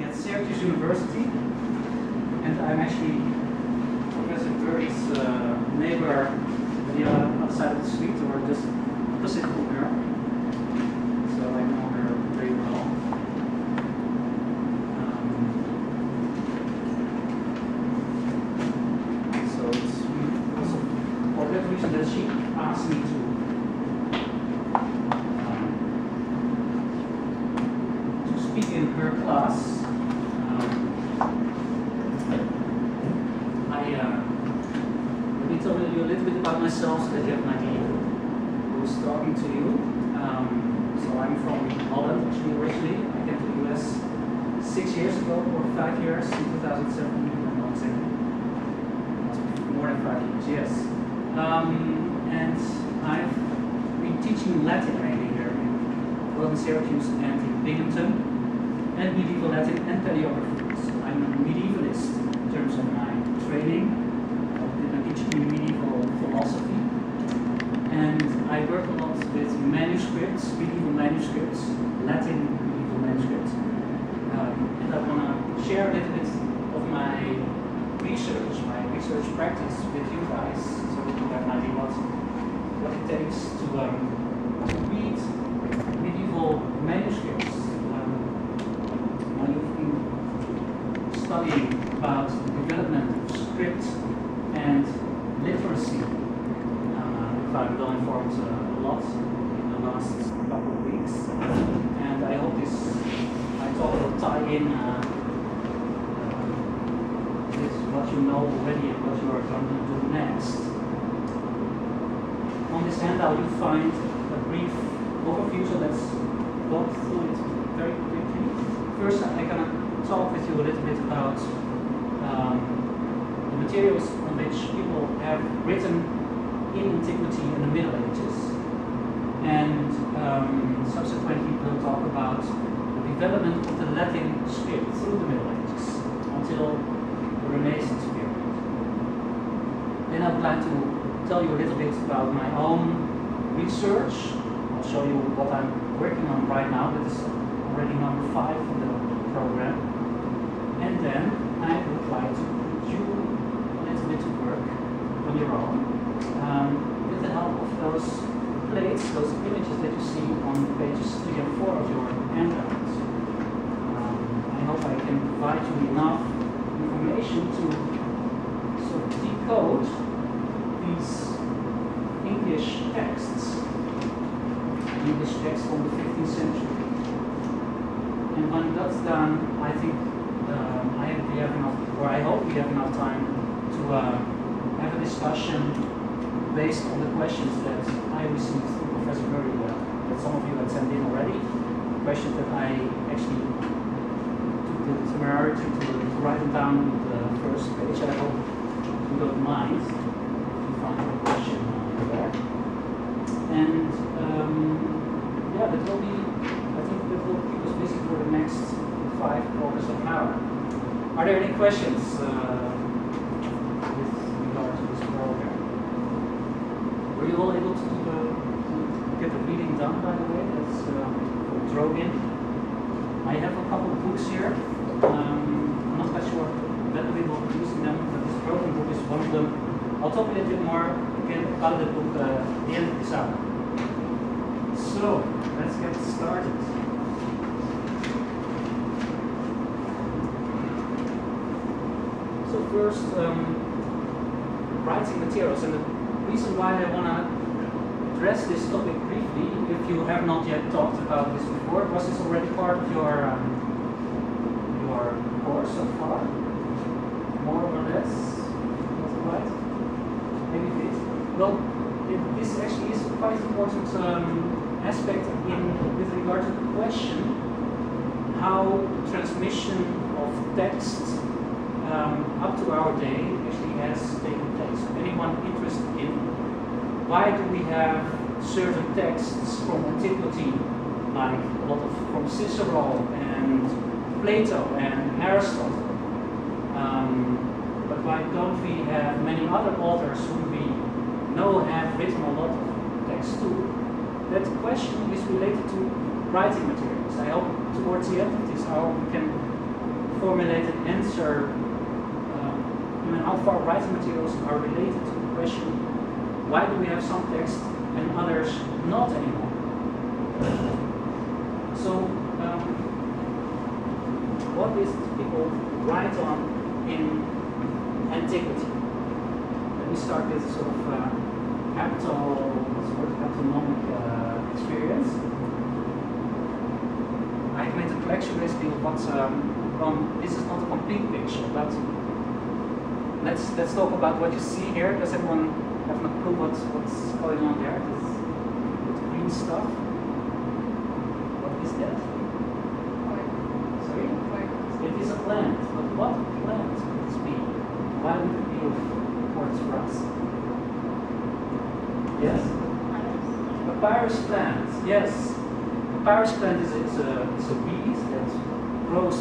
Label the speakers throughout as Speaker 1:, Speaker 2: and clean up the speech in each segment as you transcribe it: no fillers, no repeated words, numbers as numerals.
Speaker 1: working at Syracuse University, and I'm actually Professor Burry's neighbor on the other side of the street, or just opposite from her. So I know her very well. So it's also for that reason that she asked me to speak in her class. Let me tell you a little bit about myself so that you have an idea who's talking to you. So I'm from Holland actually originally. I came to the US 6 years ago, or 5 years, in 2007. Not exactly. More than 5 years, yes. And I've been teaching Latin mainly here in Syracuse and in Binghamton, and medieval Latin and paleography. So I'm a medievalist in terms of my training. I'm teaching medieval philosophy, and I work a lot with manuscripts, medieval manuscripts, Latin medieval manuscripts, and I want to share a little bit of my research practice with you guys, so that you have an idea what it takes to read medieval manuscripts. When you've been studying about the development of script and literacy, if I'm well informed a lot in the last couple of weeks, and I hope this talk will tie in with what you know already and what you are going to do next. On this handout you find a brief overview, so let's go through it very quickly. First, I'm going to talk with you a little bit about the materials on which people have written in antiquity in the Middle Ages, and subsequently we'll talk about the development of the Latin script through the Middle Ages until the Renaissance period. Then I would like to tell you a little bit about my own research. I'll show you what I'm working on right now. That is already number 5 in the program. And then I would like to put you a little bit to work on your own with the help of those plates, those images that you see on pages 3 and 4 of your handouts. I hope I can provide you enough information to sort of decode these English texts from the 15th century. And when that's done, I think we have enough, or I hope we have enough time to have a discussion based on the questions that I received through Professor Burry, that some of you had sent in already. Questions that I actually took the temerity to write them down on the first page. I hope you don't mind if you find a question there. And yeah, that will be, I think that will keep us busy for the next 5 quarters of an hour. Are there any questions with regard to this program? Were you all able to get the reading done, by the way? That's drove in. I have a couple of books here. I'm not quite sure whether we will be using them, but this program book is one of them. I'll talk a little bit more again about the book at the end of this hour. So, let's get started. So first, writing materials, and the reason why I want to address this topic briefly, if you have not yet talked about this before, was this already part of your course so far? More or less? That's right? Maybe it is. Well, this actually is quite an important aspect with regard to the question how transmission of text up to our day actually has taken place. Anyone interested in why do we have certain texts from antiquity, like a lot of from Cicero and Plato and Aristotle, but why don't we have many other authors whom we know have written a lot of text too? That question is related to writing materials. I hope towards the end of this hour we can formulated answer, how far writing materials are related to the question, why do we have some text and others not anymore? So, what did people write on in antiquity? Let me start with sort of haptonomic experience. I've made a collection basically of what's this is not a complete picture, but let's talk about what you see here. Does everyone have a clue what's going on there? This green stuff. What is that? Sorry? It is a plant. But what plant could this be? Why would it be of importance for us? Yes? Papyrus plant. Yes. Papyrus plant is a weed that grows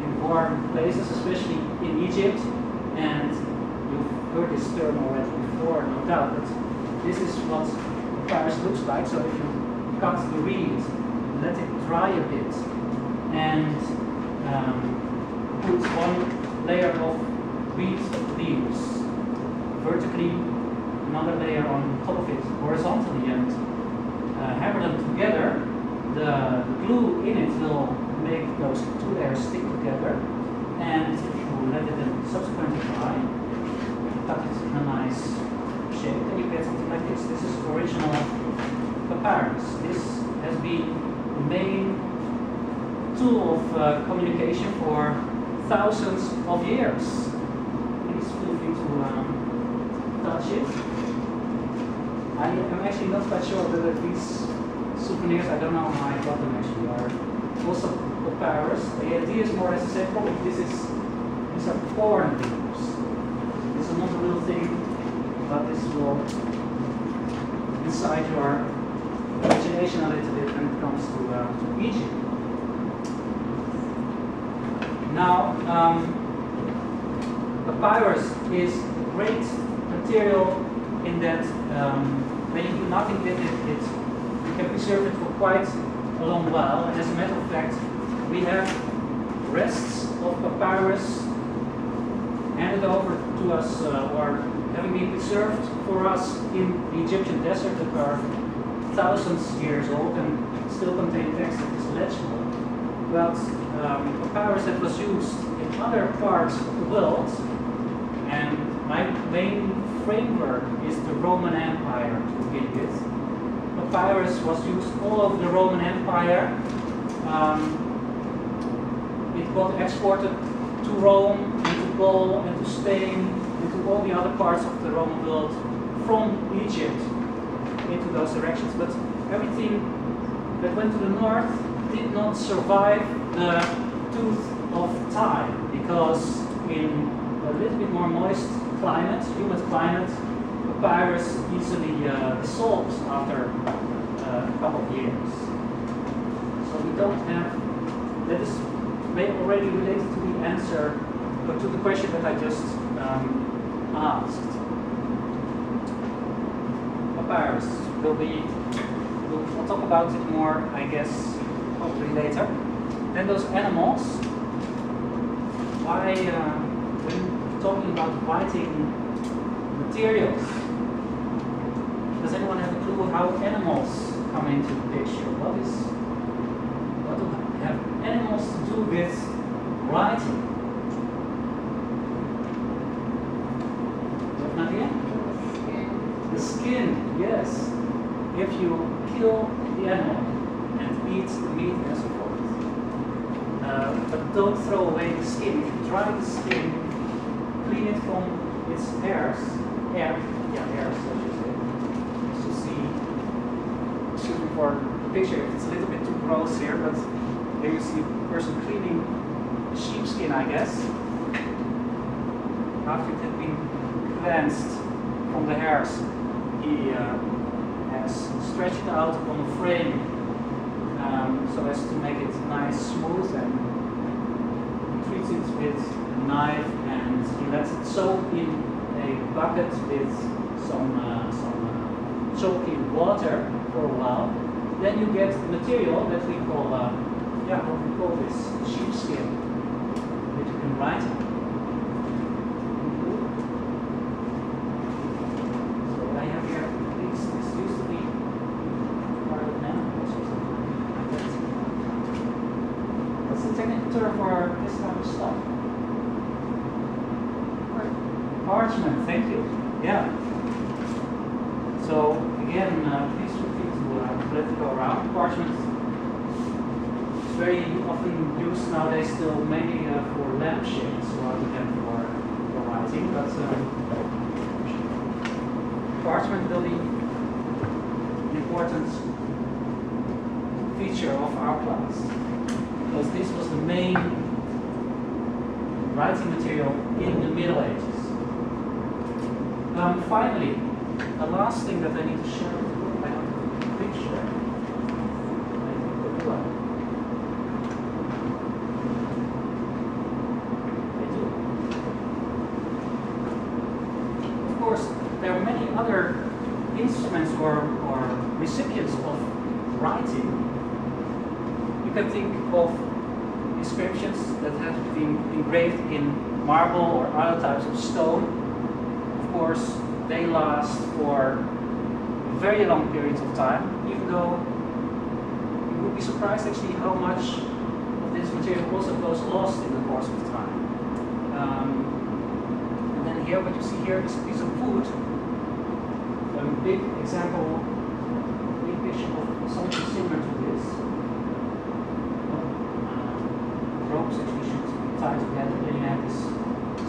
Speaker 1: in warm places, especially in Egypt. And you've heard this term already before, no doubt, but this is what papyrus looks like. So if you cut the reed, let it dry a bit, and put one layer of reed leaves vertically, another layer on top of it horizontally, and hammer them together, the glue in it will make those two layers stick together. And if you let it then subsequently dry, cut it in a nice shape, then you get something like this. This is original papyrus. This has been the main tool of communication for thousands of years. Please feel free to touch it. I am actually not quite sure whether these souvenirs, I don't know how I got them actually, are also papyrus. The idea is more, as I said, probably these are corn leaves. This is not a real thing, but this will incite your imagination a little bit when it comes to Egypt. Now, papyrus is a great material in that when you do nothing with it, you can preserve it for quite a long while. And as a matter of fact, we have rests of papyrus handed over to us, or having been preserved for us in the Egyptian desert, that are thousands of years old and still contain text that is legible. But papyrus that was used in other parts of the world, and my main framework is the Roman Empire to begin with. Papyrus was used all over the Roman Empire. It got exported to Rome, and to Gaul, and to Spain, and to all the other parts of the Roman world from Egypt into those directions. But everything that went to the north did not survive the tooth of time, because in a little bit more moist climate, humid climate, papyrus easily dissolves after a couple of years. So we don't have, that is already related to the answer, but to the question that I just asked. Papyrus we'll talk about it more, I guess, hopefully later. Then those animals, when talking about writing materials, does anyone have a clue how animals come into the picture? What do have animals to do with writing? Do you have an idea? The skin, yes. If you kill the animal and eat the meat and so forth, but don't throw away the skin. If you dry the skin, clean it from its hairs, I should say. Just to see, excuse me for the picture, it's a little bit too gross here, but here you see a person cleaning sheepskin, I guess, after it had been cleansed from the hairs. He has stretched it out on a frame so as to make it nice, smooth, and treats it with a knife, and he lets it soak in a bucket with some choky water for a while. Then you get material that we call, what we call this sheepskin, which writing. So what I have here, this used to be part of menopause or something like that. What's the technical term for this kind of stuff? Parchment, thank you. Yeah. So again, please feel free to let it go around. Parchment is very often used nowadays still mainly for lampshades rather than for writing, but parchment will be an important feature of our class because this was the main writing material in the Middle Ages. Finally, the last thing that I need to share with you, I have a picture. Of course, there are many other instruments or recipients of writing. You can think of inscriptions that have been engraved in marble or other types of stone. Of course, they last for very long periods of time, even though you would be surprised actually how much of this material also goes lost in the course of time. And then here, what you see here is a piece of wood, a big example, big picture of something similar to this. Ropes actually should be tied together, then you have this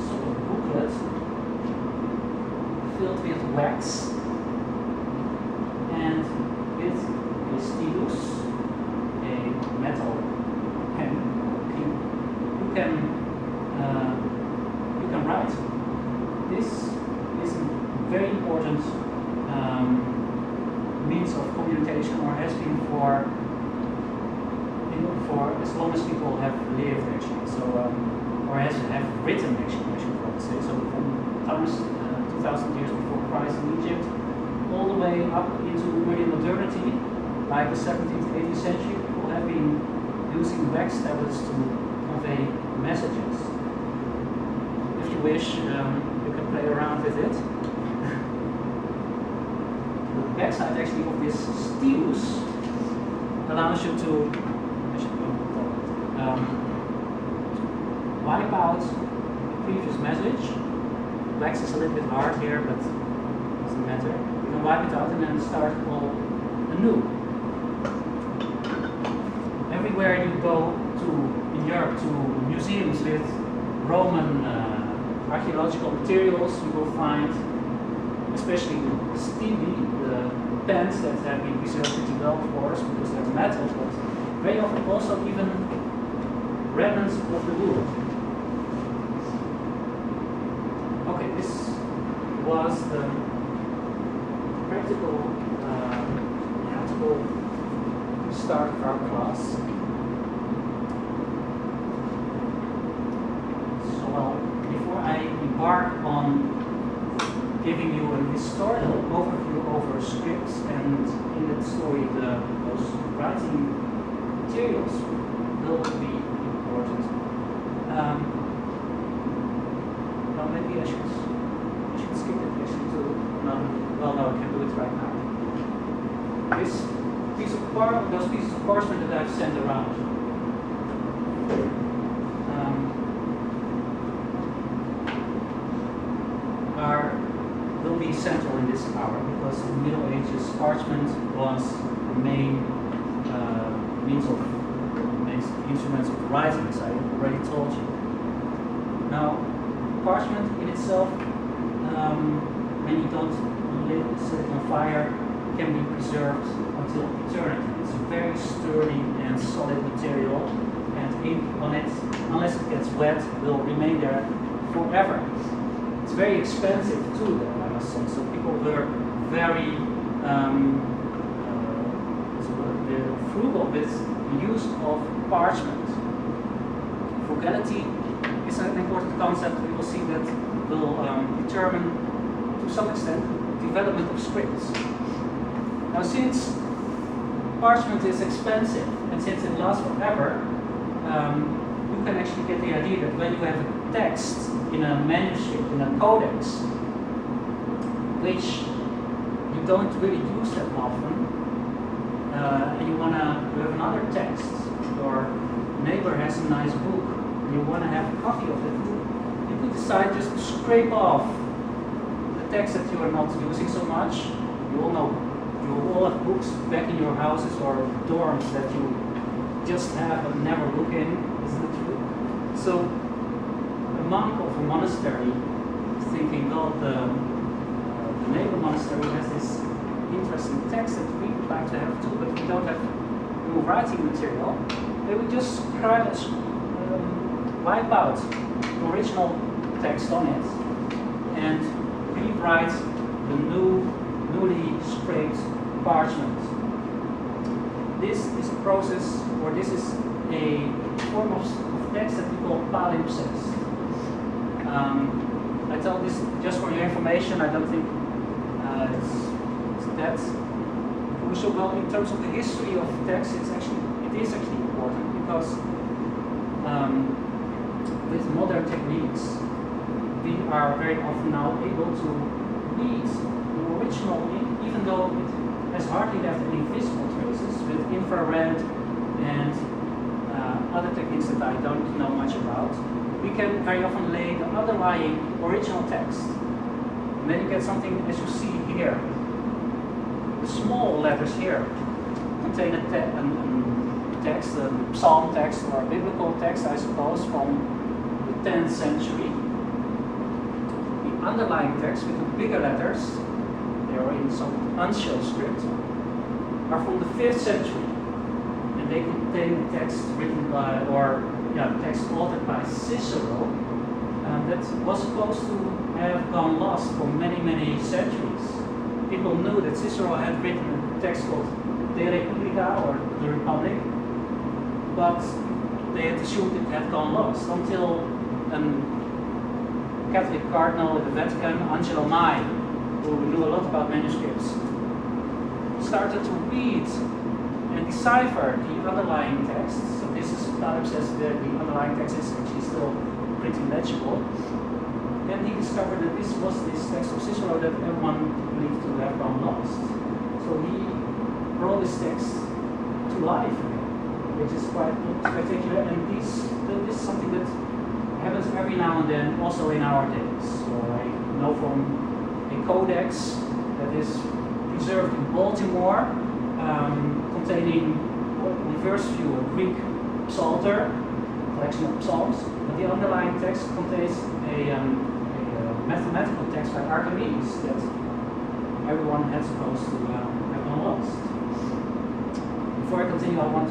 Speaker 1: sort of booklet filled with wax and with a stylus, a metal pen, you can write. This is a very important means of communication, or has been for as long as people have lived actually. So or have written actually, I should probably say. So from times 2,000 years before Christ in Egypt, all the way up into early modernity, like the 17th, 18th century, people have been using wax tablets to convey messages. If you wish, you can play around with it. The backside actually of this stylus allows you to wipe out the previous message. Wax is a little bit hard here, but it doesn't matter. You can wipe it out and then start all anew. Everywhere you go in Europe to museums with Roman archaeological materials, you will find, especially the stili, the pens that have been preserved pretty well, of course, because they're metal, but very often also even remnants of the wood. Okay, this was the practical start of our class. So, well, before I embark on giving you a historical overview over scripts, and in that story those writing materials will be important. Well, maybe I should skip it actually to well, no, I can do it right now. This piece of those pieces of parchment that I've sent around will be central in this hour, because in the Middle Ages parchment was the main instruments of writing, as I already told you. Now, parchment in itself, when you don't set it on fire, can be preserved until eternity. It's a very sturdy and solid material, and ink on it, unless it gets wet, will remain there forever. It's very expensive too, though, I must say. So people were very frugal with the use of parchment. Frugality is an important concept. We will see that will determine, to some extent, the development of scripts. Now, since parchment is expensive and since it lasts forever, you you can actually get the idea that when you have a text in a manuscript, in a codex, which you don't really use that often, and you have another text, your neighbor has a nice book, and you want to have a copy of it, you could decide just to scrape off the text that you are not using so much. You all know, you all have books back in your houses or dorms that you just have but never look in, isn't it true? So a monk of a monastery is thinking, well, the neighbor monastery has this interesting text that we would like to have too, but we don't have new writing material. They would just wipe out the original text on it and rewrite the newly scraped parchment. This is a process, or this is a form of text that we call palimpsest. I tell this just for your information. I don't think it's that crucial. Well, in terms of the history of text, it is actually important because with modern techniques, we are very often now able to read the original ink, even though it has hardly left any visible traces, with infrared and other techniques that I don't know much about. We can very often lay the underlying original text. And then you get something as you see here. The small letters here contain a text, a psalm text or a biblical text, I suppose, from the 10th century. The underlying text with the bigger letters, they are in some uncial script, are from the 5th century. And they contain text written by, text authored by Cicero, that was supposed to have gone lost for many, many centuries. People knew that Cicero had written a text called De Republica, or The Republic, but they had assumed it had gone lost until a Catholic cardinal in the Vatican, Angelo Mai, who knew a lot about manuscripts, started to read and decipher the underlying text. So this is palimpsest, the underlying text is actually still pretty legible. And he discovered that this was this text of Cicero that everyone believed to have gone lost. So he brought this text to life again, which is quite spectacular. And this is something that happens every now and then, also in our days. So I know from a codex that is preserved in Baltimore, containing, on first view, a Greek psalter, collection of psalms, but the underlying text contains a mathematical text by Archimedes that everyone had supposed to have gone lost. Before I continue, I would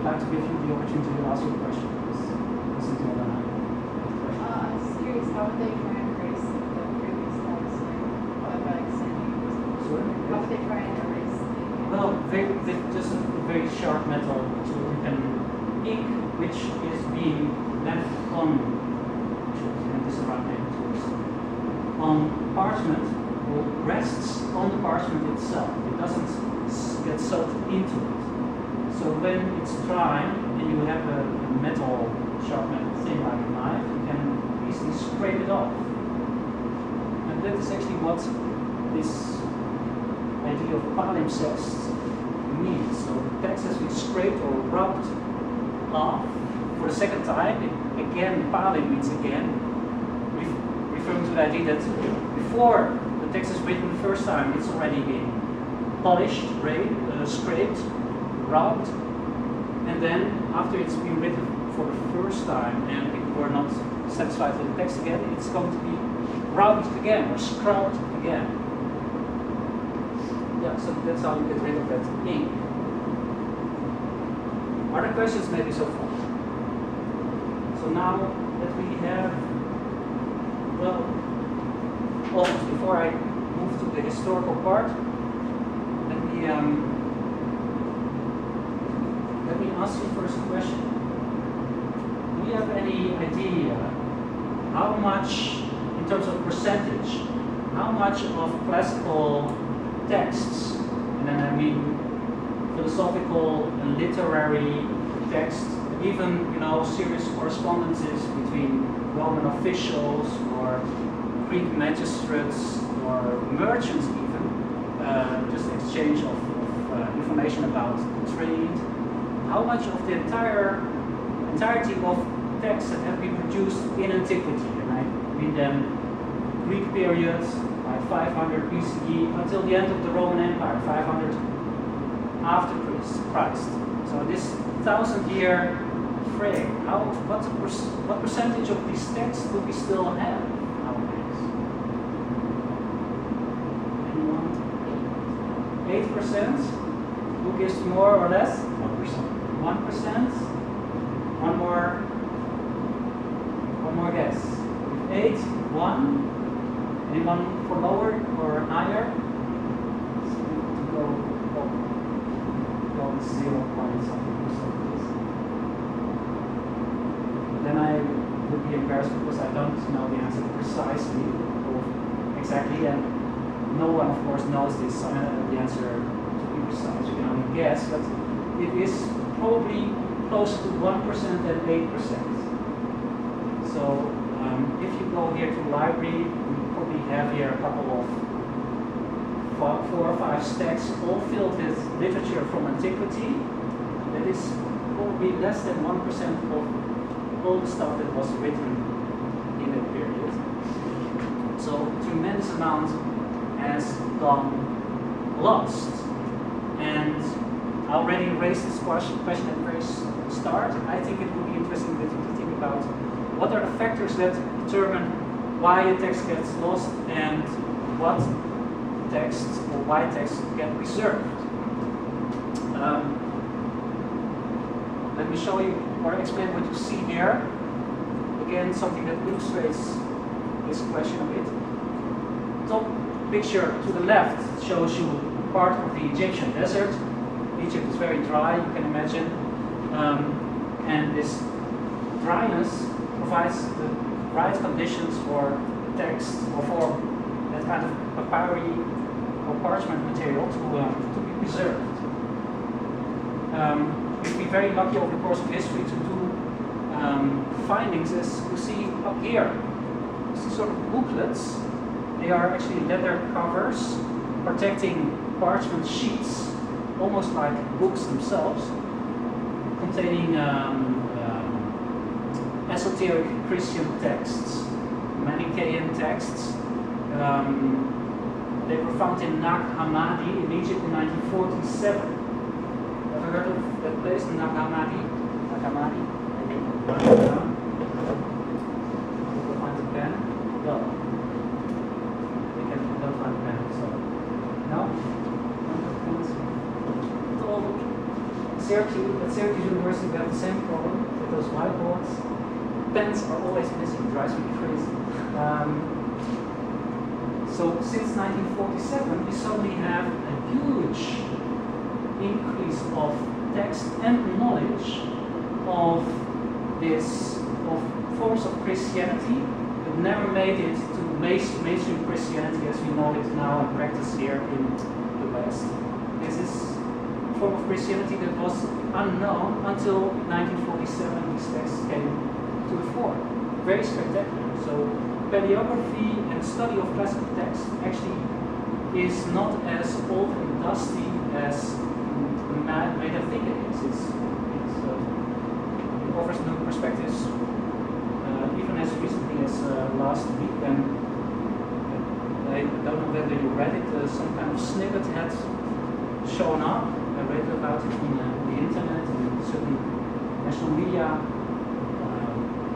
Speaker 1: like to give you the opportunity to ask you a question. Listen to what
Speaker 2: I was curious, how would they try and erase the previous text? By extending it? How would they try and erase it?
Speaker 1: Well, just a very sharp method. So you can ink which is being left on, and this is the right name, on parchment, or rests on the parchment itself. It doesn't get soaked into it. So when it's dry and you have a metal, sharp metal thing like a knife, you can easily scrape it off. And that is actually what this idea of palimpsest means. So the text has been scraped or rubbed off for the second time. Again, palim means again, referring to the idea that before the text is written the first time, it's already been polished, scraped, rubbed, and then after it's been written for the first time and people were not satisfied with the text again, it's going to be rubbed again or scrubbed again. Yeah, so that's how you get rid of that ink. Are there questions maybe so far? So now that we have, well, almost before I move to the historical part, let me ask you first a question. Do you have any idea how much, in terms of percentage, how much of classical texts, and then I mean philosophical and literary texts, even, you know, serious correspondences between Roman officials or Greek magistrates or merchants even, just exchange of information about trade. How much of the entirety of texts that have been produced in antiquity, and I mean then Greek periods, like 500 BCE until the end of the Roman Empire, 500 after Christ. So this 1,000-year frame, what percentage of these texts do we still have nowadays? Anyone? 8%? Who gives more or less? 1%. 1%? One more guess. 8, 1. Anyone for lower or higher? So to go 0 point something percent. Then I would be embarrassed because I don't know the answer precisely or exactly, and no one of course knows this the answer to be precise. You can only guess, but it is probably closer to 1% than 8%. So if you go here to the library, we probably have here a couple of 4 or 5 stacks, all filled with literature from antiquity. That is probably less than 1% of all the stuff that was written in that period. So a tremendous amount has gone lost. And I already raised this question at the very start. I think it would be interesting to think about what are the factors that determine why a text gets lost and what texts or why texts get preserved. Let me show you or explain what you see here. Again, something that illustrates this question a bit. Top picture to the left shows you part of the Egyptian desert. Egypt is very dry, you can imagine. And this dryness provides the right conditions for text or for that kind of papyri or parchment material to be preserved. We've been very lucky over the course of history to do findings, as you see up here. You see sort of booklets. They are actually leather covers protecting parchment sheets, almost like books themselves, containing esoteric Christian texts, Manichaean texts. They were found in Nag Hammadi in Egypt in 1947. Ever heard of that place, Nag Hammadi? Nag Hammadi? Write it down. We'll find a pen. Well, we don't find a pen, so. No? At Syracuse University, we have the same problem with those whiteboards. Pens are always missing, it drives me crazy. So since 1947, we suddenly have a huge increase of text and knowledge of forms of Christianity that never made it to mainstream Christianity as we know it now in practice here in the West. This is a form of Christianity that was unknown until 1947. These texts came to the fore. Very spectacular. So paleography and study of classical texts actually is not as old and dusty as we may have think it is. It offers new perspectives, even as recently as last week. And I don't know whether you read it. Some kind of snippet had shown up. I read about it on the internet and certain national media.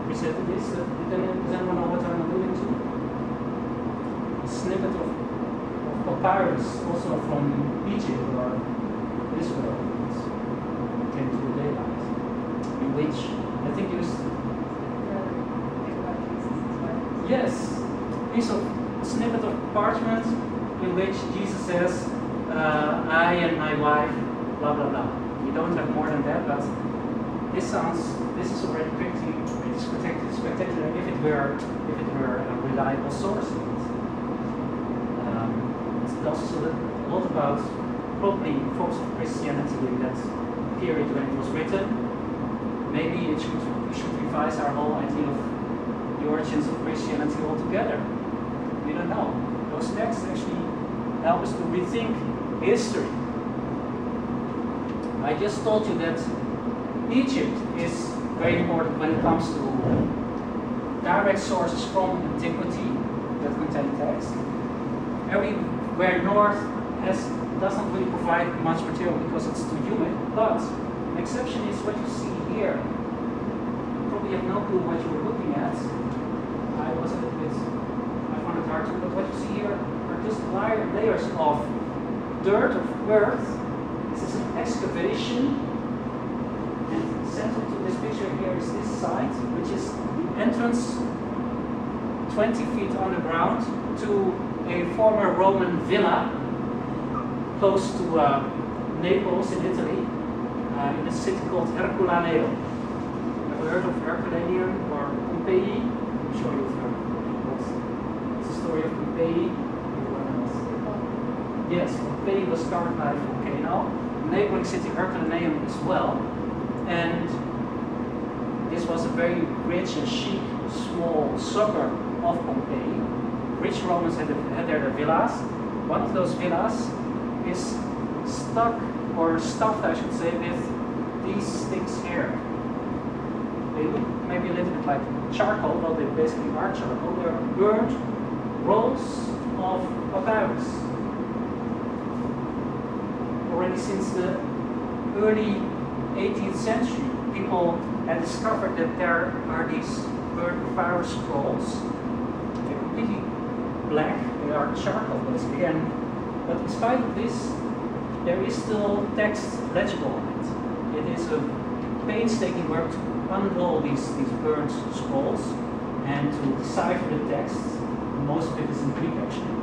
Speaker 1: Presented this. Does anyone know what I'm alluding to? A snippet of papyrus, also from Egypt or Israel, came to the daylight, in which I think it was yes, piece of snippet of parchment in which Jesus says, "I and my wife, blah blah blah." We don't have more than that, but this is already pretty spectacular if it were a reliable source. It tells us a lot about probably forms of Christianity in that period when it was written. maybe we should revise our whole idea of the origins of Christianity altogether. We don't know. Those texts actually help us to rethink history. I just told you that Egypt is very important when it comes to direct sources from antiquity that contain text. Everywhere north doesn't really provide much material because it's too humid, but an exception is what you see here. You probably have no clue what you were looking at. I found it hard to, but what you see here are just layers of dirt, of earth. This is an excavation, and central to this picture here is this site, which is the entrance 20 feet underground to a former Roman villa close to Naples in Italy, in a city called Herculaneum. Have you heard of Herculaneum or Pompeii? I'm sure you've heard. It's the story of Pompeii. Yes, Pompeii was covered by a volcano. Neighboring city Herculaneum as well. And this was a very rich and chic small suburb of Pompeii. Rich Romans had their villas. One of those villas is stuffed, I should say, with these sticks here. They look maybe a little bit like charcoal, but they basically are charcoal. They are burnt rolls of papyrus. Already since the early 18th century, people had discovered that there are these burnt papyrus scrolls. They're completely black, they are charcoal basically, but in spite of this, there is still text legible on it. It is a painstaking work to unroll these burnt scrolls and to decipher the text. Most of it is in Greek actually.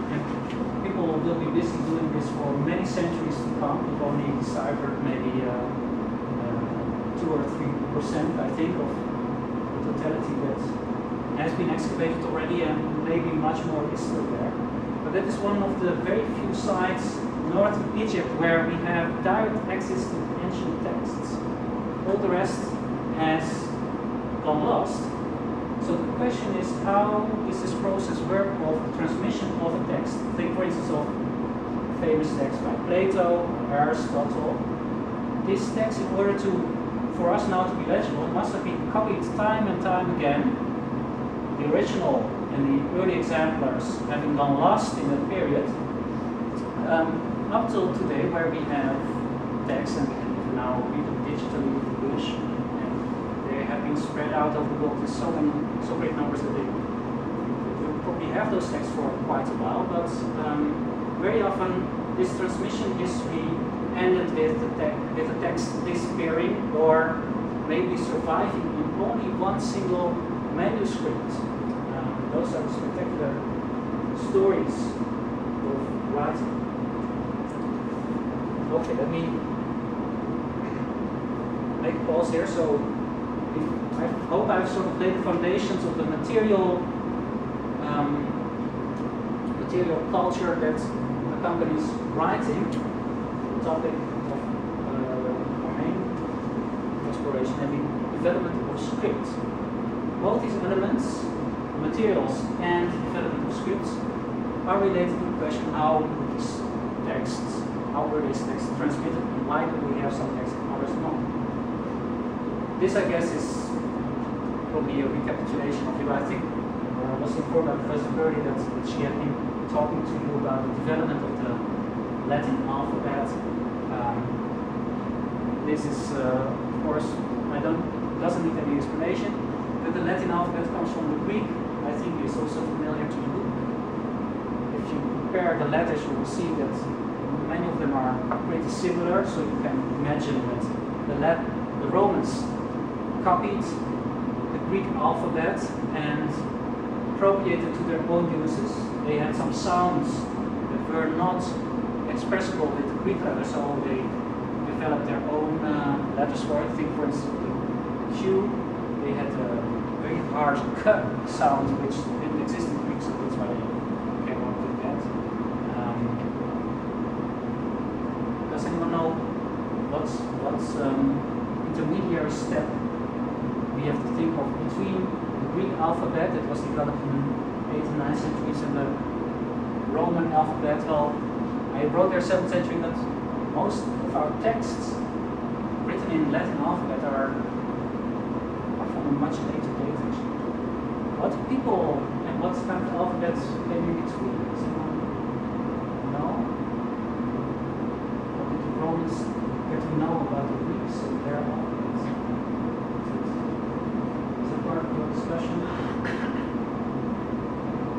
Speaker 1: And people will be busy doing this for many centuries to come. We've only deciphered maybe 2 or 3%, I think, of the totality that has been excavated already, and maybe much more is still there. But that is one of the very few sites north of Egypt where we have direct access to ancient texts. All the rest has gone lost. So the question is, how is this process work of transmission of a text? Think, for instance, of famous texts by Plato, Aristotle. This text, in order for us now to be legible, must have been copied time and time again. The original and the early exemplars having gone lost in that period, up till today, where we have text and we can even now read them digitally with English, and they have been spread out over the world in so great numbers that we probably have those texts for quite a while. But very often, this transmission history ended with the text disappearing or maybe surviving in only one single manuscript. Those are spectacular stories of writing. Okay, let me make a pause here. So I hope I've sort of laid the foundations of the material culture that accompanies writing, the topic of our main exploration, and the development of script. Both these elements, materials and development of scripts, are related to the question how were these texts transmitted, and why do we have some texts and others not. This, I guess, is probably a recapitulation of you. I think I was informed by Professor Purdy that she had been talking to you about the development of the Latin alphabet. This is, of course, doesn't need any explanation. But the Latin alphabet comes from the Greek. I think it's also familiar to you. If you compare the letters, you will see that many of them are pretty similar. So you can imagine that the Romans copied the Greek alphabet and appropriated to their own uses. They had some sounds that were not expressible with the Greek letters, so they developed their own letters for it. Think, for instance, the Q. They had a very hard k sound, which didn't exist in Greek, so that's why they came up with that. Does anyone know what what's intermediary step we have to think of between the Greek alphabet that was developed in the 8th and 9th centuries and the Roman alphabet? Well, I wrote there 7th century, but most of our texts written in Latin alphabet are from a much later date actually. What people and what kind of alphabets came in between? Does anyone know? What did the Romans get to know about the Greeks and their alphabets? Is it part of your discussion?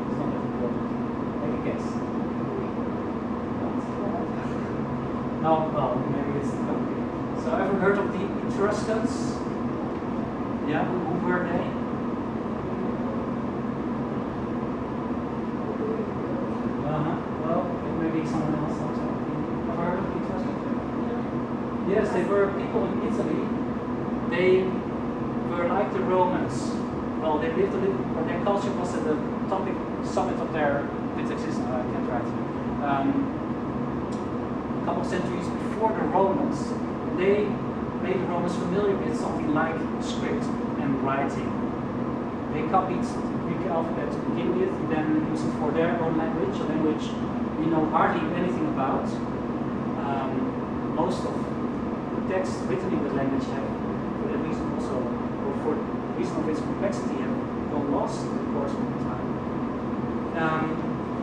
Speaker 1: It's not that important. Take a guess. No, well, maybe it's okay. So ever heard of the Etruscans? Yeah, who were they? Well, maybe someone else also. Ever heard of the Etruscans? Yes, they were people in Italy. They were like the Romans. Well, they lived a little, or their culture was at the summit of their existence. I can't write. A couple of centuries before the Romans, they made the Romans familiar with something like script and writing. They copied the Greek alphabet to begin with, and then used it for their own language, a language we know hardly anything about. Most of the texts written in the language have, for that reason also, or for the reason of its complexity, have gone lost in the course of time.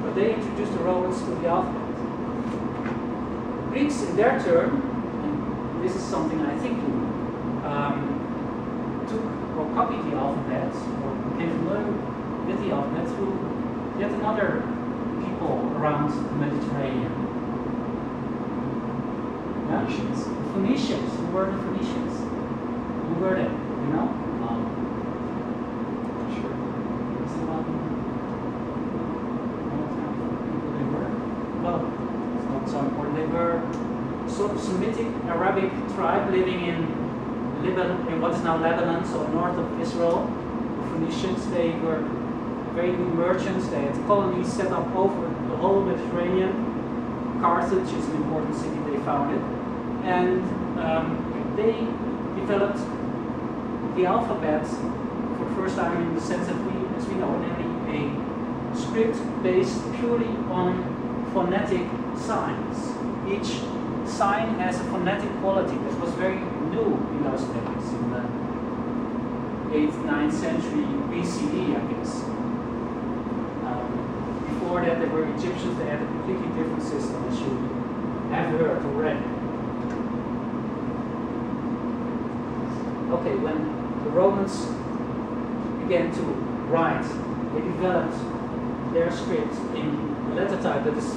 Speaker 1: But they introduced the Romans to the alphabet. Greeks, in their turn, and this is something I think you took or copied the alphabet, or became familiar with the alphabet through yet another people around the Mediterranean. Yeah? Phoenicians. Who were the Phoenicians? Who were they? You know? Sure. Someone people they were? Well, it's not so important. They were sort of Semitic Arabic tribe living in Lebanon, in what is now Lebanon, so north of Israel. The Phoenicians, they were very good merchants. They had colonies set up over the whole Mediterranean. Carthage is an important city they founded. And they developed the alphabet for the first time in the sense that we, as we know, a script based purely on phonetic signs. Each sign has a phonetic quality. This was very new in those days, in the 8th, 9th century BCE, I guess. Before that, there were Egyptians. They had a completely different system, as you have heard already. Okay, when the Romans began to write, they developed their script in a letter type that is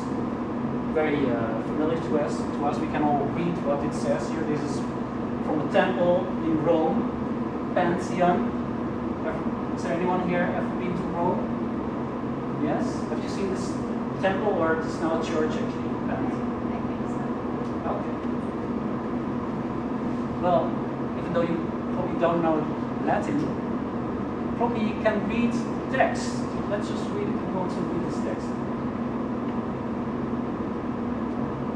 Speaker 1: very familiar to us. We can all read what it says here. This is from the temple in Rome, Pantheon. Is there anyone here ever been to Rome? Yes? Have you seen this temple, or it's now a church actually? Pantheon.
Speaker 2: I think so.
Speaker 1: Okay. Well, even though you probably don't know Latin, probably you can read text. Let's just read it. We want to read this text.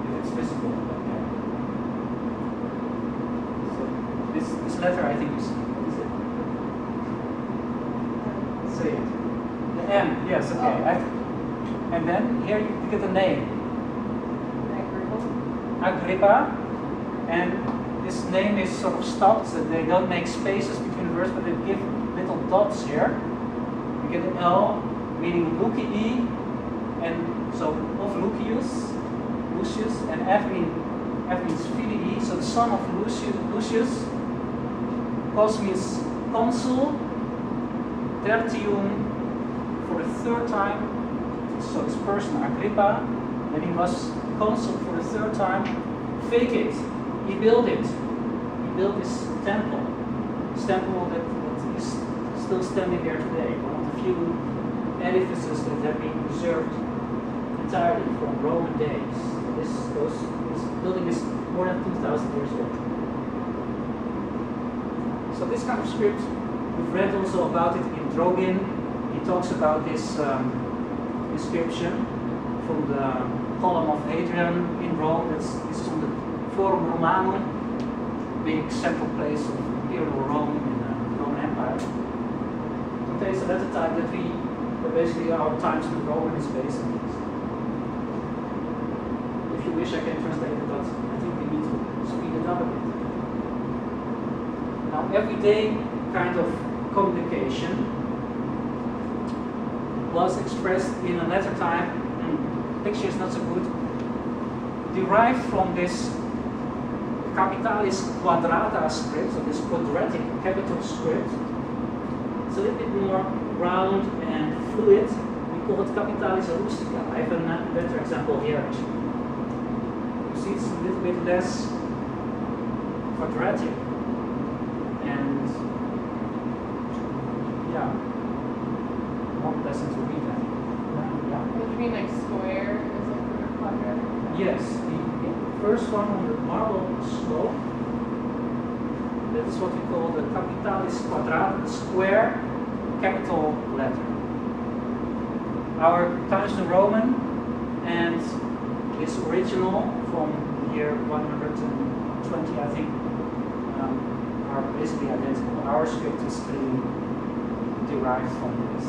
Speaker 1: If it's visible. Okay. So this letter, I think, is what is it? Say it. The M. Yes. Okay.
Speaker 2: Oh.
Speaker 1: And then here you get the name. Agrippa. And this name is sort of stopped, so they don't make spaces between the words, but they give little dots here. You get an L, meaning Lucii, and so of Lucius, and F means Filii, so the son of Lucius. Cos means consul, tertium for the third time, so this person Agrippa, and he was consul for the third time. Fecit. He built it. He built this temple. This temple that is still standing there today. One of the few edifices that have been preserved entirely from Roman days. This building is more than 2,000 years old. So this kind of script, we've read also about it in Drogin. He talks about this inscription from the column of Hadrian in Rome. This is on the Forum Romanum, big central place of imperial Rome in the Roman Empire, contains a letter type that basically our Times New Roman is based on this. If you wish, I can translate it, but I think we need to speed it up a bit. Now, everyday kind of communication was expressed in a letter type, picture is not so good, derived from this capitalis quadrata script, so this quadratic capital script. It's a little bit more round and fluid. We call it capitalis rustica. I have a better example here actually. You see it's a little bit less quadratic and yeah, more pleasant to read. Yeah.
Speaker 2: What do you mean, like square is like quadratic?
Speaker 1: Yes, the first one on the marble slope, that is what we call the capitalis quadrata, square capital letter. Our Times New Roman and its original from year 120, I think, are basically identical. Our script is clearly derived from this.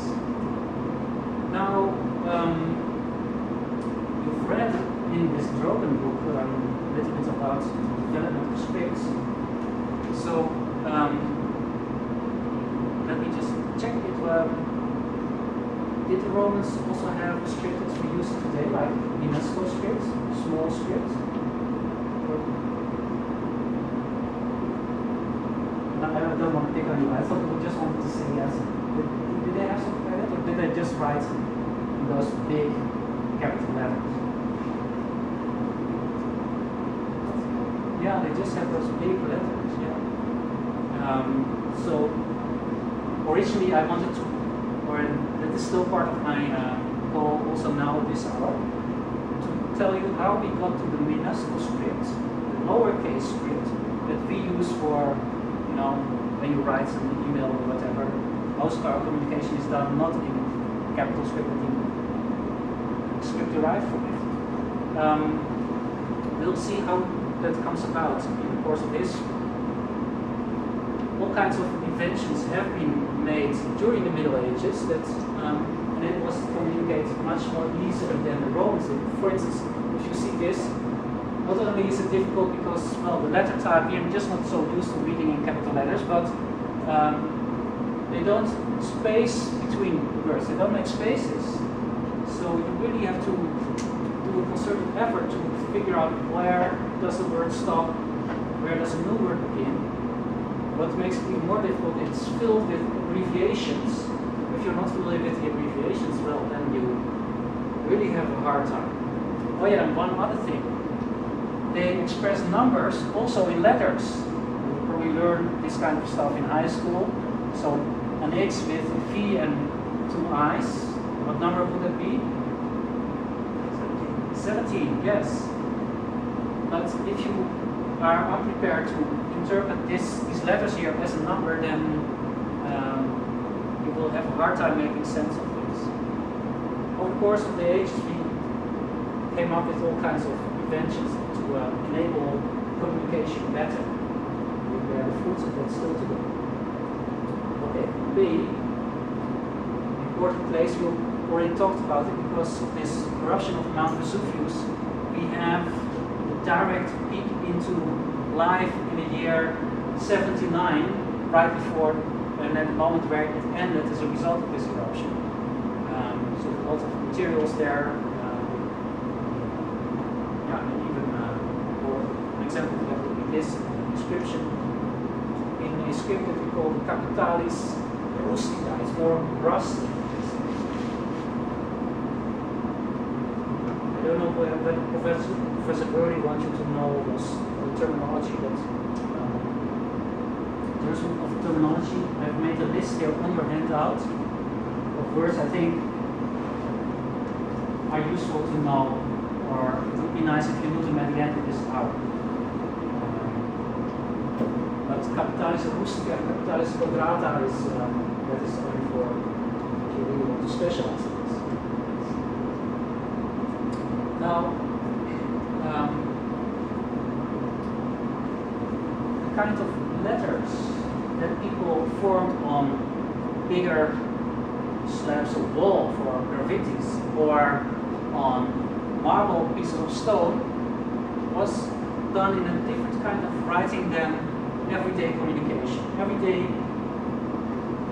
Speaker 1: Now, you've read in this Drogen book a little bit about the development of scripts. So, let me just check it. Did the Romans also have a script as we use it today, like minuscule scripts, small scripts? I don't want to pick on you. I thought you just wanted to say yes. Did they have something like that, or did they just write in those big capital letters? Yeah, they just have those big letters, yeah. So, originally I wanted to, or that is still part of my goal also now this hour, to tell you how we got to the minuscule script, the lowercase script that we use for, you know, when you write an email or whatever. Most of our communication is done not in capital script, but in script derived from it. We'll see how that comes about in the course of this. All kinds of inventions have been made during the Middle Ages that enable us to communicate much more easily than the Romans did. For instance, if you see this, not only is it difficult because, well, the letter type, we are just not so used to reading in capital letters, but they don't space between words, they don't make spaces. So you really have to do a concerted effort to figure out where does the word stop, where does a new word begin. What makes it even more difficult, it's filled with abbreviations. If you're not familiar with the abbreviations, well, then you really have a hard time. Oh yeah, and one other thing. They express numbers also in letters. You probably learn this kind of stuff in high school. So an X with a V and two I's. What number would that be? 17, yes. But if you are unprepared to interpret these letters here as a number, then you will have a hard time making sense of this. Over the course of the ages, we came up with all kinds of inventions to enable communication better. We bear the fruits of that still today. Okay, B, important place, we already talked about it because of this eruption of Mount Vesuvius. We have the direct peak into life in the year 79, right before, and at the moment where it ended as a result of this eruption. So a lot of materials there. And even for an example of that would be this inscription in a script that we call the Capitalis Rustica. It's more rustic. I don't know whether Professor Burry wants you to know the terminology, but there's of terminology. I've made a list here on your handout of words I think are useful to know, or it would be nice if you knew them at the end of this hour. But Capitalis Rustica and Capitalis Quadrata is that is only for if you really want to specialize in this. Now, kind of letters that people formed on bigger slabs of wall for graffitis or on marble pieces of stone was done in a different kind of writing than everyday communication. Everyday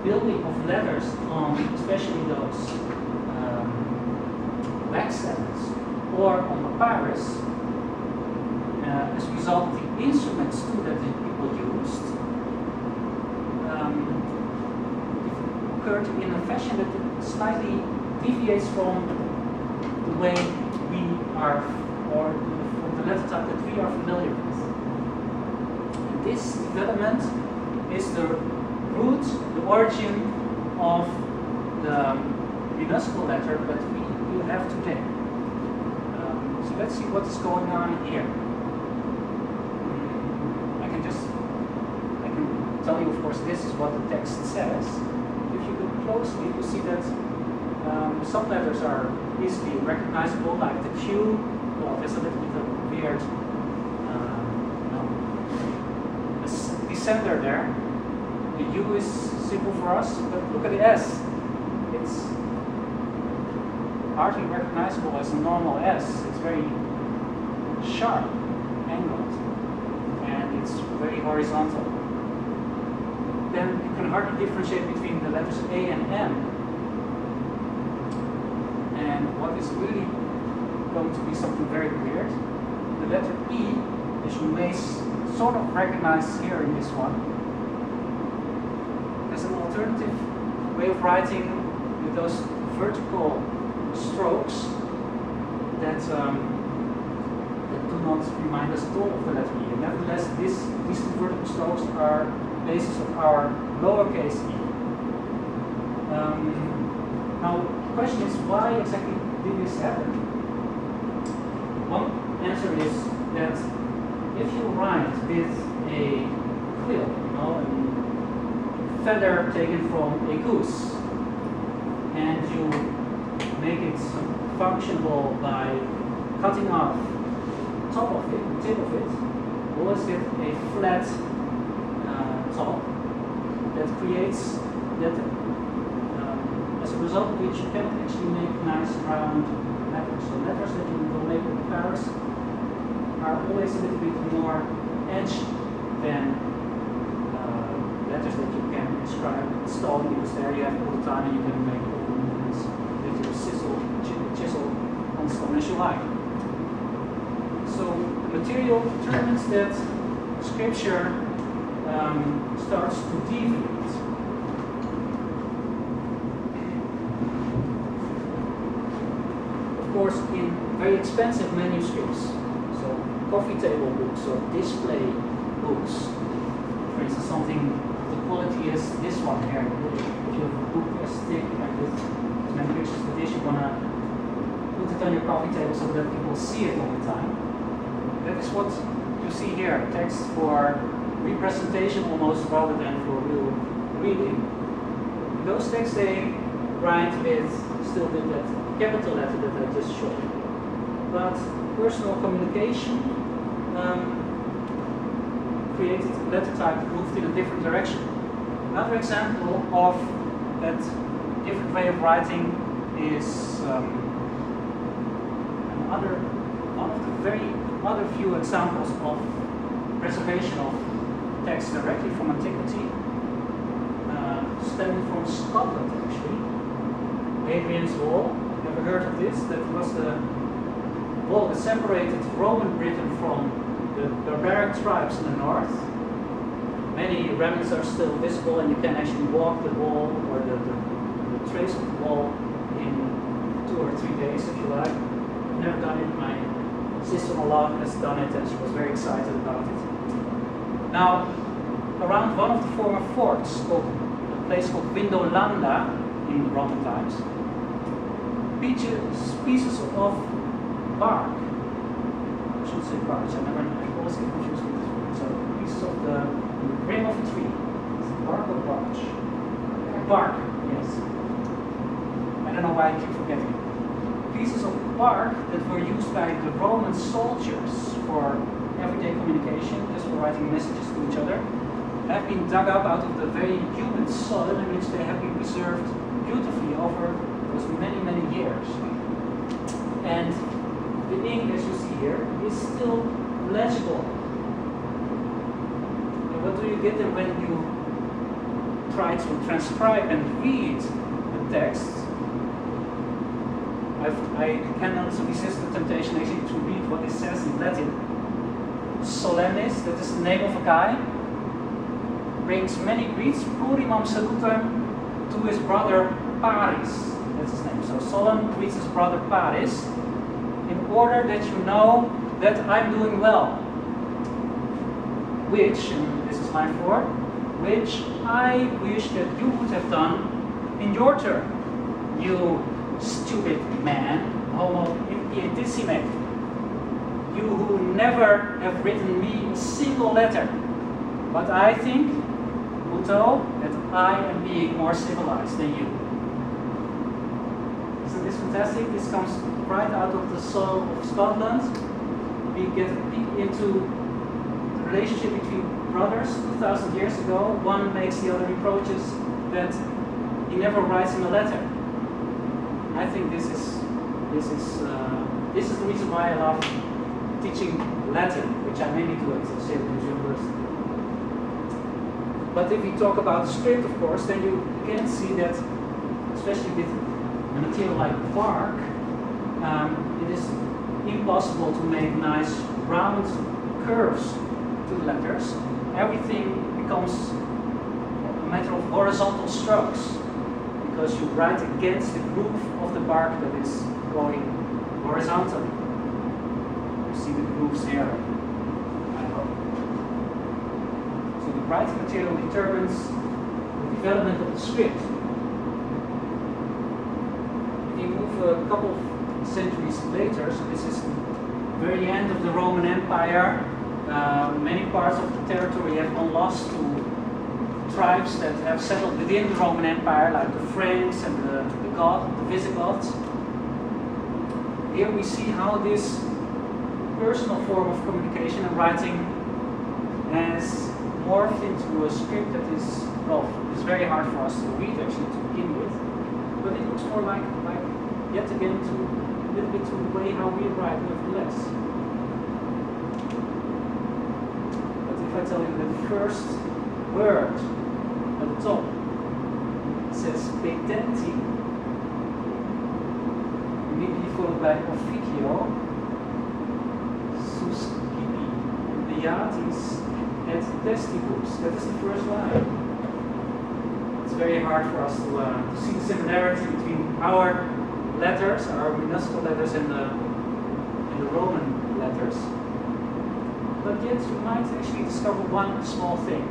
Speaker 1: building of letters on especially those wax tablets or on papyrus as a result of the instruments too that the people used occurred in a fashion that slightly deviates from the way we are, or from the letter type that we are familiar with. And this development is the root, the origin of the minuscule letter that we have today. So let's see what is going on here. I can tell you, of course, this is what the text says. If you look closely, you see that some letters are easily recognizable, like the Q. Well, there's a little bit of weird descender there. The U is simple for us, but look at the S. It's hardly recognizable as a normal S. It's very sharp, angled, and it's very horizontal. Then you can hardly differentiate between the letters A and M. And what is really going to be something very weird, the letter E, which you may sort of recognize here in this one, there's an alternative way of writing with those vertical strokes that do not remind us at all of the letter E. And nevertheless, these two vertical strokes are the basis of our lowercase e. Now, the question is, why exactly did this happen? One answer is that if you write with a quill, a feather taken from a goose, and you make it functional by cutting off the top of it, the tip of it, you always get a flat top that creates that, as a result of which you cannot actually make nice round letters. So letters that you will make with papyrus are always a little bit more edged than letters that you can inscribe with stone, because there you have all the time and you can make all the movements with your chisel on stone as you like. So the material determines that scripture starts to deviate. Of course, in very expensive manuscripts, so coffee table books or display books, for instance, something the quality is this one here. If you have a book as thick and with as many pictures as this, you want to put it on your coffee table so that people see it all the time. That is what you see here, text for representation almost rather than for real reading. In those texts they write with still with that capital letter that I just showed you. But personal communication created a letter type that moved in a different direction. Another example of that different way of writing is one of the very other few examples of preservation of text directly from antiquity, stemming from Scotland actually. Hadrian's Wall. Ever heard of this? That was the wall that separated Roman Britain from the barbaric tribes in the north. Many remnants are still visible, and you can actually walk the wall or the trace of the wall in 2 or 3 days if you like. I've never done it. My sister-in-law has done it, and she was very excited about it. Now, around one of the former forts, a place called Vindolanda in Roman times, pieces of bark. I should say bark. I always get confused with this word. So pieces of the rim of a tree. Is it bark or bark? Bark. Yes. I don't know why I keep forgetting it. Pieces of bark that were used by the Roman soldiers for everyday communication, just for writing messages to each other, have been dug up out of the very humid soil in which they have been preserved beautifully over those many, many years. And the ink, as you see here, is still legible. And what do you get then when you try to transcribe and read the text? I cannot resist the temptation actually to read what it says in Latin. Solemnis, that is the name of a guy, brings many greets, plurimam salutem, to his brother Paris. That's his name. So Solemn greets his brother Paris in order that you know that I'm doing well. Which, and this is line 4, which I wish that you would have done in your turn, you stupid man, homo impietissime, you who never have written me a single letter. But I think, Uto, that I am being more civilized than you. Isn't this fantastic? This comes right out of the soil of Scotland. We get a peek into the relationship between brothers 2,000 years ago. One makes the other reproaches that he never writes him a letter. I think this is the reason why I love teaching Latin, which I mainly do at Syracuse University. But if we talk about the script, of course, then you can see that, especially with a material like bark, it is impossible to make nice round curves to the letters. Everything becomes a matter of horizontal strokes, because you write against the groove of the bark that is going horizontally. You see the grooves here, I hope. So the writing material determines the development of the script. If you move a couple of centuries later, so this is the very end of the Roman Empire, many parts of the territory have gone lost to tribes that have settled within the Roman Empire, like the Franks and the Visigoths. Here we see how this personal form of communication and writing has morphed into a script that is, well, it's very hard for us to read actually to begin with, but it looks more like yet again, a little bit to the way how we write nevertheless. But if I tell you the first word at the top, it says petenti, immediately followed by officio, suscipi, beatis, et testibus. That is the first line. It's very hard for us to see the similarity between our letters, our minuscule letters, and the Roman letters. But yet you might actually discover one small thing.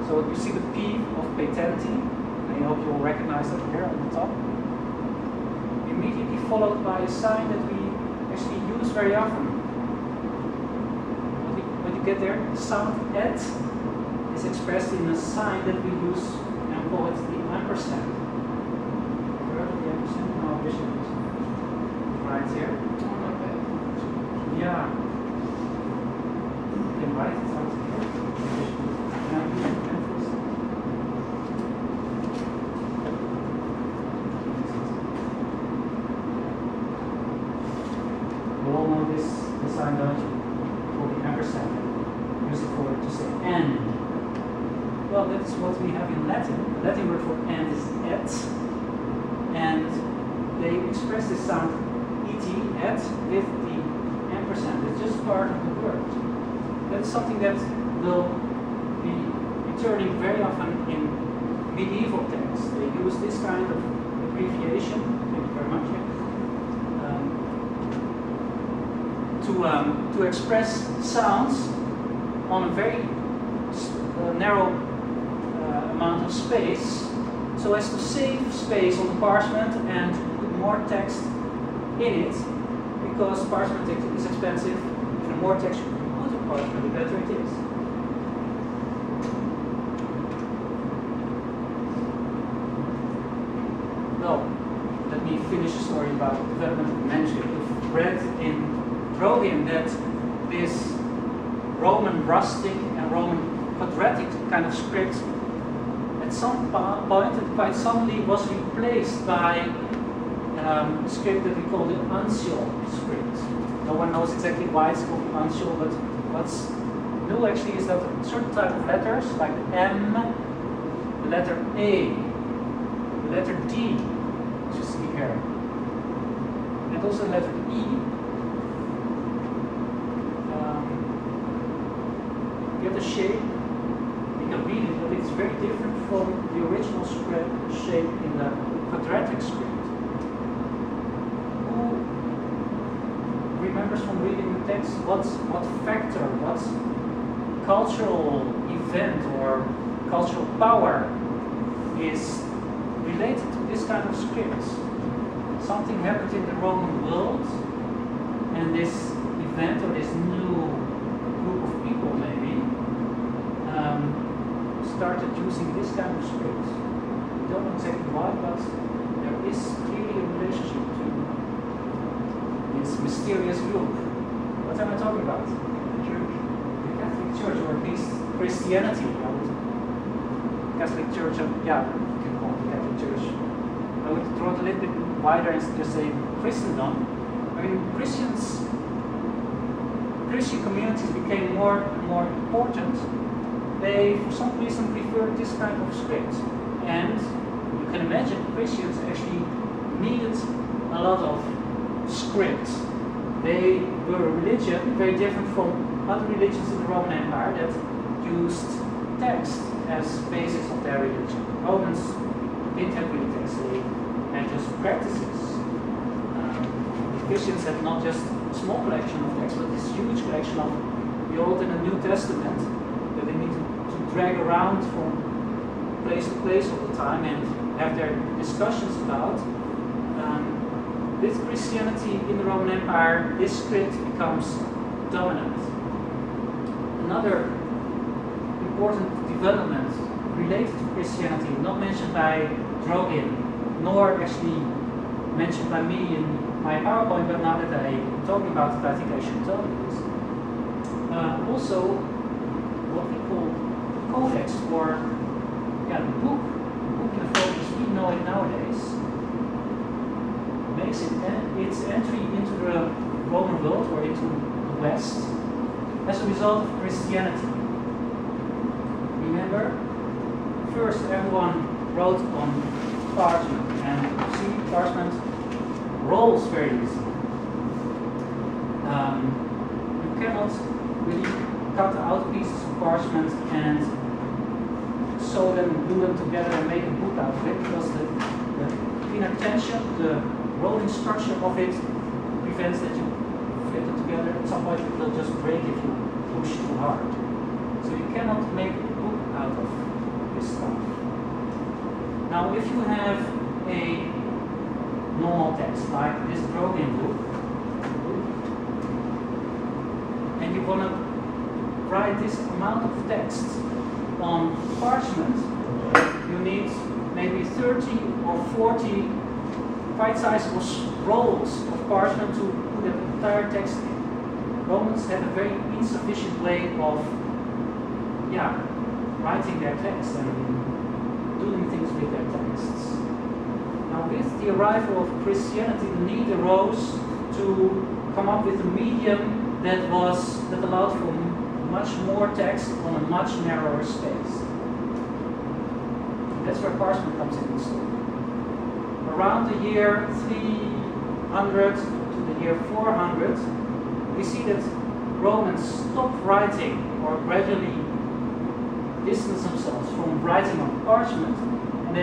Speaker 1: So you see the P of patenti, and I hope you will recognize that here on the top. Immediately followed by a sign that we actually use very often. When you get there, the sound et is expressed in a sign that we use and call it the ampersand. Heard of the ampersand? No, Bishop is right here. Yeah. You can write it out here. You all know this sign, don't you? Called the ampersand. Use it for to say and. Well, that is what we have in Latin. The Latin word for and is et, and they express this sound et with the ampersand. It's just part of the word. That's something that will be returning very often in medieval texts. They use this kind of abbreviation. Thank you very much. To express sounds on a very narrow amount of space, so as to save space on the parchment and put more text in it, because parchment is expensive, and the more text you put on parchment, the better it is. Well, let me finish the story about the development of the manuscript. You've read in Rogin that this Roman rustic and Roman quadratic kind of script at some point it quite suddenly was replaced by a script that we call the uncial script. No one knows exactly why it's called uncial, but what's new actually is that a certain type of letters, like the M, the letter A, the letter D, which you see here, and also the letter E, get a shape. You can read it, but it's very different from the original shape in the quadratic script. Who remembers from reading the text what factor, what cultural event or cultural power is related to this kind of script? Something happened in the Roman world, and this event or this new group of people maybe started using this kind of script. We don't know exactly why, but there is clearly a relationship to this mysterious group. What am I talking about? The Church. The Catholic Church, or at least Christianity. Catholic Church, yeah, you can call it the Catholic Church. I would draw it a little bit wider and just say Christendom. I mean, Christian communities became more and more important. They, for some reason, preferred this kind of script. And you can imagine Christians actually needed a lot of script. They were a religion very different from other religions in the Roman Empire that used text as basis of their religion. Romans didn't have really text, they had just practices. Christians had not just a small collection of text, but this huge collection of the Old and the New Testament that they need to drag around from place to place all the time and have their discussions about. With Christianity in the Roman Empire, this script becomes dominant. Another important development related to Christianity, not mentioned by Drogin, nor actually mentioned by me in my PowerPoint, but now that I'm talking about it, I think I should tell you this. Also, what we call codex, or the book in the photos as we know it nowadays, makes its entry into the Roman world or into the West as a result of Christianity. Remember, first everyone wrote on parchment, and see, parchment rolls very easily. You cannot really cut out pieces of parchment and sew them, glue them together and make a book out of it, because the inattention, the rolling structure of it prevents that you fit it together. At some point it will just break if you push too hard. So you cannot make a book out of this stuff. Now if you have a normal text like this Drogin book, and you want to write this amount of text on parchment, you need maybe 30 or 40 quite sizable rolls of parchment to put that entire text in. Romans had a very insufficient way of writing their text and doing things with their texts. Now with the arrival of Christianity, the need arose to come up with a medium that allowed for much more text on a much narrower space. That's where parchment comes into the story. Around the year 300 to the year 400, we see that Romans stopped writing, or gradually distance themselves from writing on parchment, on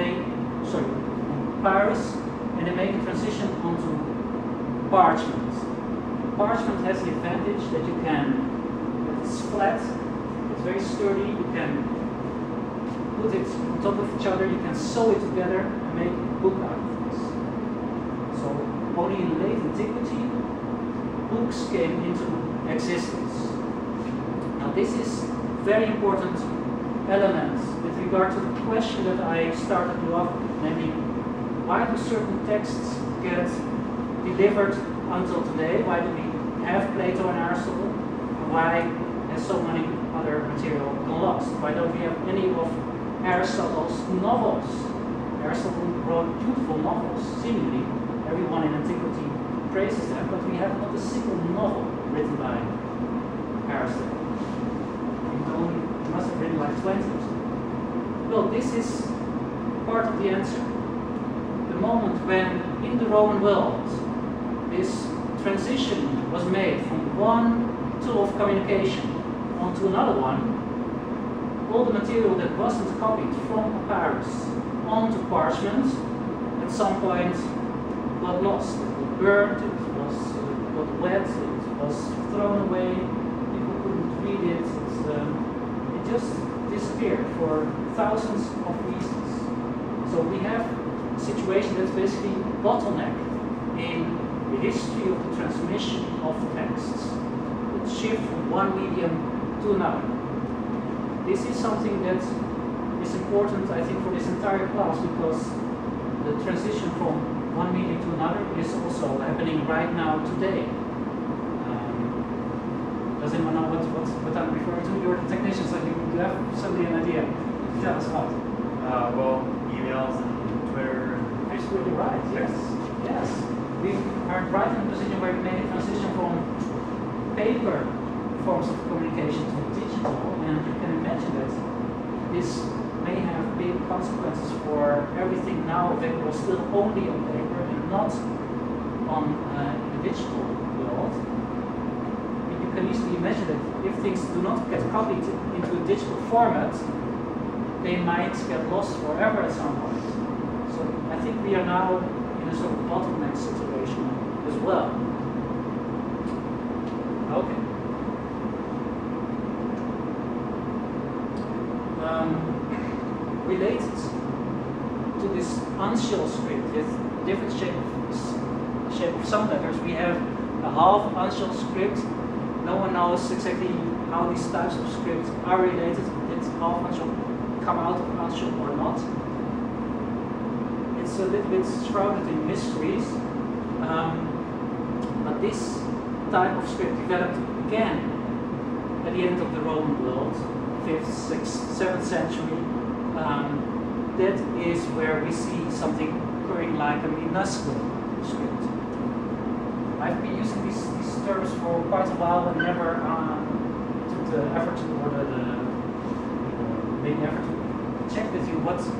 Speaker 1: papyrus, and they make a transition onto parchment. Parchment has the advantage that it's flat, it's very sturdy, you can put it on top of each other, you can sew it together and make a book out of this. So only in late antiquity, books came into existence. Now this is a very important element with regard to the question that I started you off, namely, why do certain texts get delivered until today? Why do we have Plato and Aristotle? And why has so many other material gone lost? Why don't we have any of Aristotle's novels? Aristotle wrote beautiful novels, seemingly. Everyone in antiquity praises them, but we have not a single novel written by Aristotle. He must have written like 20 or something. Well, this is part of the answer. The moment when, in the Roman world, this transition was made from one tool of communication onto another one, all the material that wasn't copied from papyrus onto parchment at some point got lost. It got burned, got wet, it was thrown away, people couldn't read it, it just disappeared for thousands of reasons. So we have a situation that's basically a bottleneck in the history of the transmission of texts. It shifts from one medium to another. This is something that is important, I think, for this entire class, because the transition from one medium to another is also happening right now today. Does anyone know what I'm referring to? You're the technicians, so you have certainly an idea. Tell us what.
Speaker 3: Well, emails and Twitter and Facebook.
Speaker 1: Absolutely right, yes. Yes. We are right in a position where we made a transition from paper forms of communication to digital, and you can imagine that this may have big consequences for everything now available still only on paper and not on the digital world. You can easily imagine that if things do not get copied into a digital format, they might get lost forever at some point. So I think we are now in a sort of bottleneck situation as well. Okay. Related to this uncial script with different shape of some letters, we have a half uncial script. No one knows exactly how these types of scripts are related. Did half uncial come out of uncial or not? It's a little bit shrouded in mysteries. But this type of script developed again at the end of the Roman world, 5th, 6th, 7th century. That is where we see something occurring like a minuscule script. I've been using these terms for quite a while and never took the effort to, or made the effort to check with you what the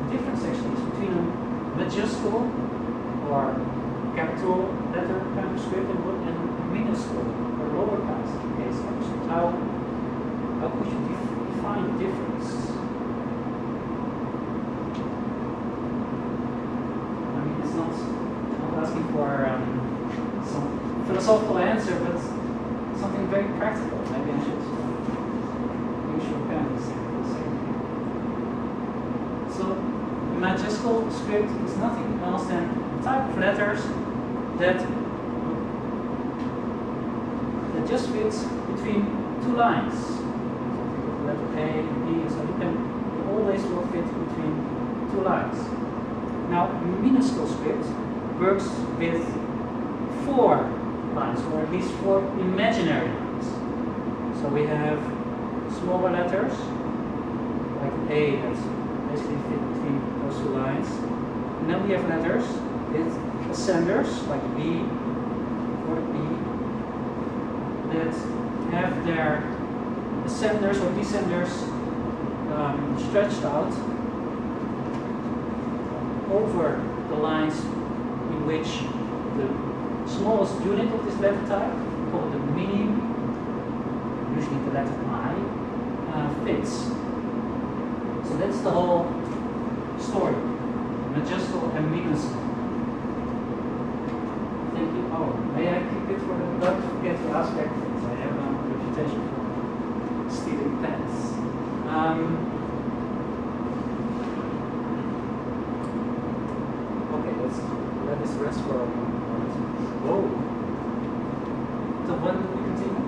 Speaker 1: difference actually is between a majuscule or capital letter kind of script and a minuscule or lowercase kind of script. How could you define the difference? Not asking for some philosophical answer, but something very practical. Maybe I should use your pen to say the same thing. So, the majuscule script is nothing else than a type of letters that just fits between two lines. So, letter A, B, so you always will fit between two lines. Now, minuscule script works with 4 lines, or at least 4 imaginary lines. So we have smaller letters, like an A that's basically fit between those 2 lines. And then we have letters with ascenders, like B or B, that have their ascenders or descenders stretched out over the lines in which the smallest unit of this letter type, called the minimum, usually the letter I, fits. So that's the whole story, majuscule and minuscule. Thank you. Oh, may I keep it for the, don't forget to ask everything. I have a reputation for stealing pens. Let this rest for a moment. Whoa. So when do we continue?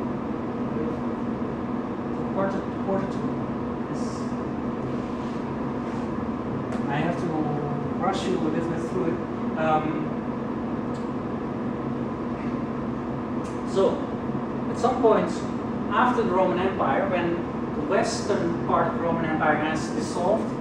Speaker 1: Quarter 2. Yes. I have to rush you a little bit through it. So, at some point after the Roman Empire, when the western part of the Roman Empire has dissolved,